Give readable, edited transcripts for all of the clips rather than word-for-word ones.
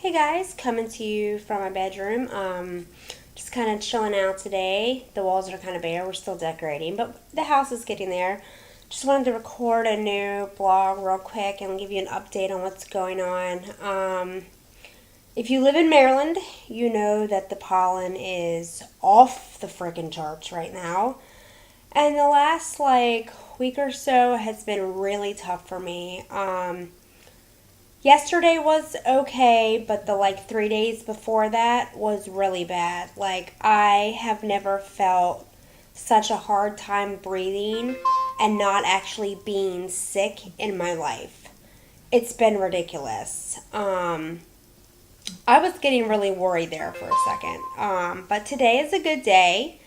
Hey guys, coming to you from my bedroom. Just kind of chilling out today. The walls are kind of bare. We're still decorating, but the house is getting there. Just wanted to record a new blog real quick and give you an update on what's going on. If you live in Maryland, you know that the pollen is off the freaking charts right now. And the last week or so has been really tough for me. Yesterday was okay, but the 3 days before that was really bad. I have never felt such a hard time breathing and not actually being sick in my life. It's been ridiculous. I was getting really worried there for a second. But today is a good day.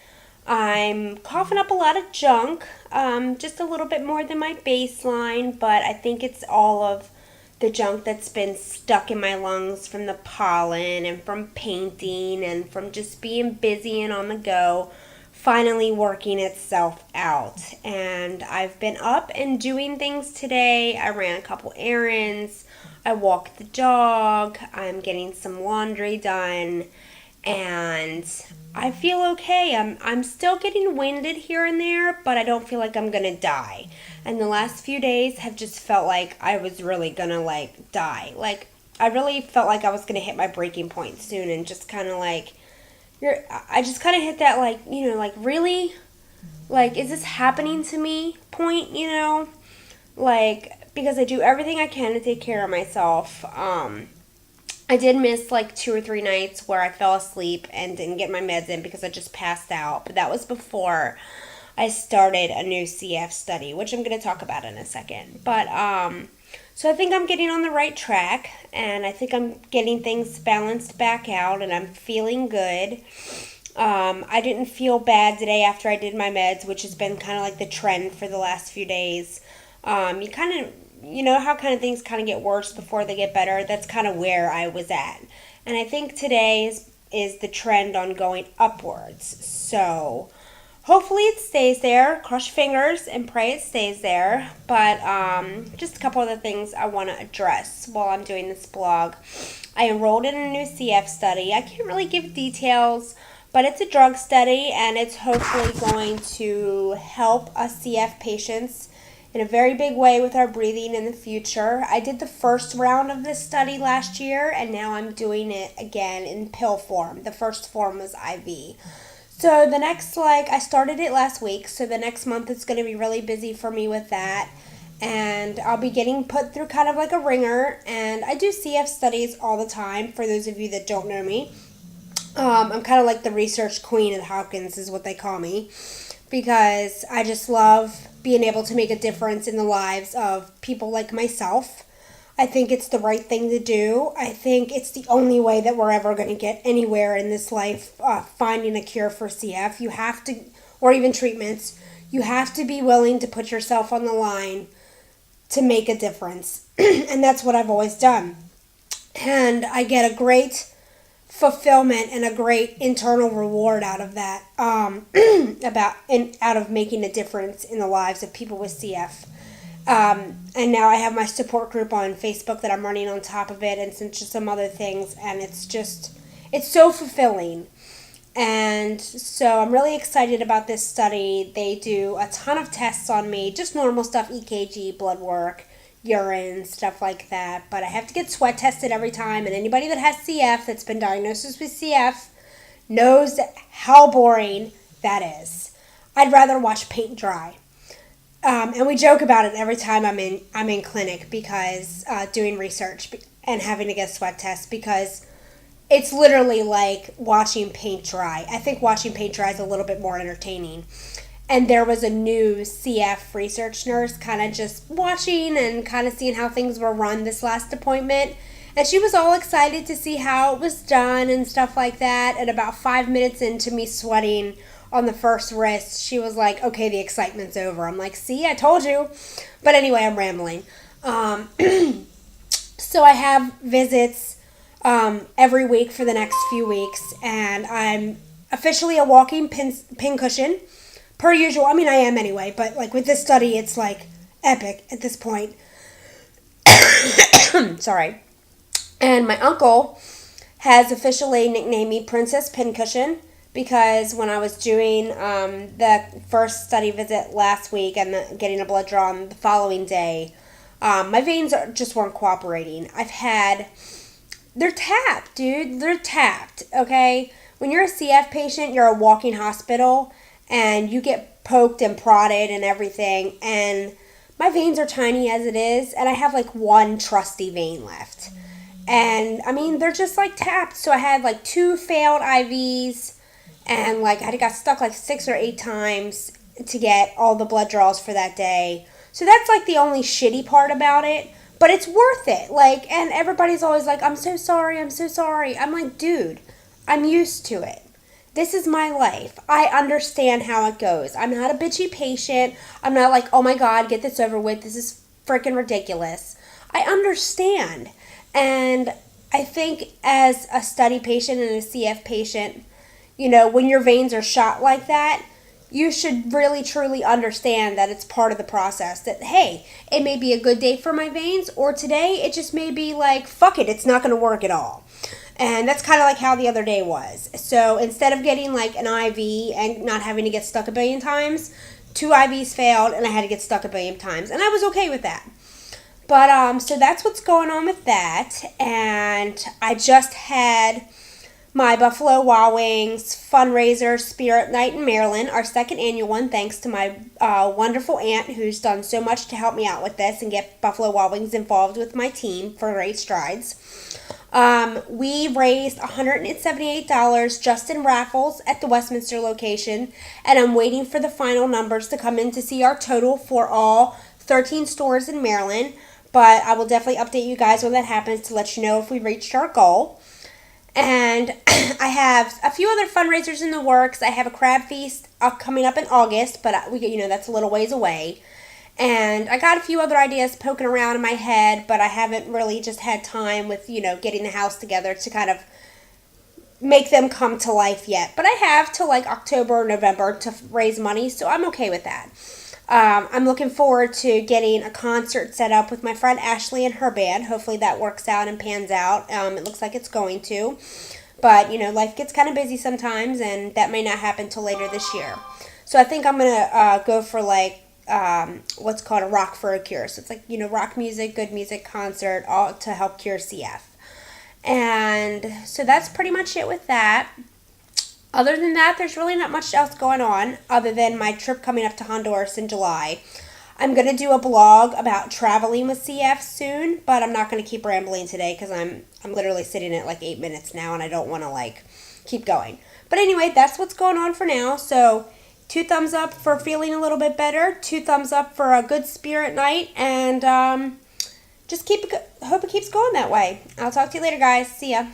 I'm coughing up a lot of junk, just a little bit more than my baseline, but I think it's all of the junk that's been stuck in my lungs from the pollen and from painting and from just being busy and on the go finally working itself out. And I've been up and doing things today. I ran a couple errands. I walked the dog. I'm getting some laundry done. And I feel okay. I'm still getting winded here and there, but I don't feel like I'm gonna die. And the last few days have just felt like I was really gonna die. I really felt like I was gonna hit my breaking point soon, and just kind of I just kind of hit that really, is this happening to me point, because I do everything I can to take care of myself. I did miss 2 or 3 nights where I fell asleep and didn't get my meds in because I just passed out. But that was before I started a new CF study, which I'm going to talk about in a second. But so I think I'm getting on the right track, and I think I'm getting things balanced back out, and I'm feeling good. I didn't feel bad today after I did my meds, which has been kind of the trend for the last few days. You know how things kind of get worse before they get better? That's kind of where I was at. And I think today is the trend on going upwards. So hopefully it stays there. Cross your fingers and pray it stays there. But just a couple other things I want to address while I'm doing this blog. I enrolled in a new CF study. I can't really give details, but it's a drug study, and it's hopefully going to help us CF patients in a very big way with our breathing in the future. I did the first round of this study last year, and now I'm doing it again in pill form. The first form was IV. So the next, I started it last week, so the next month it's going to be really busy for me with that. And I'll be getting put through kind of like a ringer, and I do CF studies all the time, for those of you that don't know me. I'm kind of like the research queen at Hopkins is what they call me, because I just love being able to make a difference in the lives of people like myself. I think it's the right thing to do. I think it's the only way that we're ever going to get anywhere in this life, finding a cure for CF. You have to, or even treatments, you have to be willing to put yourself on the line to make a difference. And that's what I've always done. And I get a great fulfillment and a great internal reward out of that, out of making a difference in the lives of people with CF. And now I have my support group on Facebook that I'm running on top of it, and some other things, and it's so fulfilling. And so I'm really excited about this study. They do a ton of tests on me, just normal stuff, EKG, blood work, urine, stuff like that, but I have to get sweat tested every time, and anybody that has CF, that's been diagnosed with CF, knows how boring that is. I'd rather watch paint dry. And we joke about it every time I'm in clinic, because doing research and having to get sweat tests, because it's literally like watching paint dry. I think watching paint dry is a little bit more entertaining. And there was a new CF research nurse kind of just watching and kind of seeing how things were run this last appointment. And she was all excited to see how it was done and stuff like that. And about 5 minutes into me sweating on the first wrist, she was like, okay, the excitement's over. I'm like, see, I told you. But anyway, I'm rambling. So I have visits every week for the next few weeks. And I'm officially a walking pin cushion. Per usual. I mean, I am anyway, but with this study, it's epic at this point. Sorry. And my uncle has officially nicknamed me Princess Pincushion because when I was doing the first study visit last week and getting a blood draw on the following day, my veins just weren't cooperating. They're tapped, dude. They're tapped, okay? When you're a CF patient, you're a walking hospital and you get poked and prodded and everything. And my veins are tiny as it is, and I have like one trusty vein left. And I mean, they're just like tapped. So I had like 2 failed IVs, and like I got stuck like 6 or 8 times to get all the blood draws for that day. So that's like the only shitty part about it. But it's worth it. Like, and everybody's always like, I'm so sorry, I'm so sorry. I'm like, dude, I'm used to it. This is my life. I understand how it goes. I'm not a bitchy patient. I'm not like, oh my God, get this over with. This is freaking ridiculous. I understand. And I think as a study patient and a CF patient, you know, when your veins are shot like that, you should really truly understand that it's part of the process. That, hey, it may be a good day for my veins, or today it just may be like, fuck it, it's not going to work at all. And that's kind of like how the other day was. So instead of getting like an IV and not having to get stuck a billion times, 2 IVs failed and I had to get stuck a billion times. And I was okay with that. But so that's what's going on with that. And I just had my Buffalo Wild Wings fundraiser spirit night in Maryland, our second annual one, thanks to my wonderful aunt who's done so much to help me out with this and get Buffalo Wild Wings involved with my team for Great Strides. We raised $178 just in raffles at the Westminster location, and I'm waiting for the final numbers to come in to see our total for all 13 stores in Maryland. But I will definitely update you guys when that happens to let you know if we reached our goal. And I have a few other fundraisers in the works. I have a crab feast coming up in August, but that's a little ways away. And I got a few other ideas poking around in my head, but I haven't really just had time with, getting the house together to kind of make them come to life yet. But I have till like October or November to raise money, so I'm okay with that. I'm looking forward to getting a concert set up with my friend Ashley and her band. Hopefully that works out and pans out. It looks like it's going to. But, life gets kind of busy sometimes, and that may not happen till later this year. So I think I'm going to go for like what's called a Rock for a Cure. So it's like, rock music, good music, concert, all to help cure CF. And so that's pretty much it with that. Other than that, there's really not much else going on other than my trip coming up to Honduras in July. I'm going to do a blog about traveling with CF soon, but I'm not going to keep rambling today because I'm literally sitting at like 8 minutes now and I don't want to like keep going. But anyway, that's what's going on for now. So 2 thumbs up for feeling a little bit better, 2 thumbs up for a good spirit night, and just hope it keeps going that way. I'll talk to you later, guys. See ya.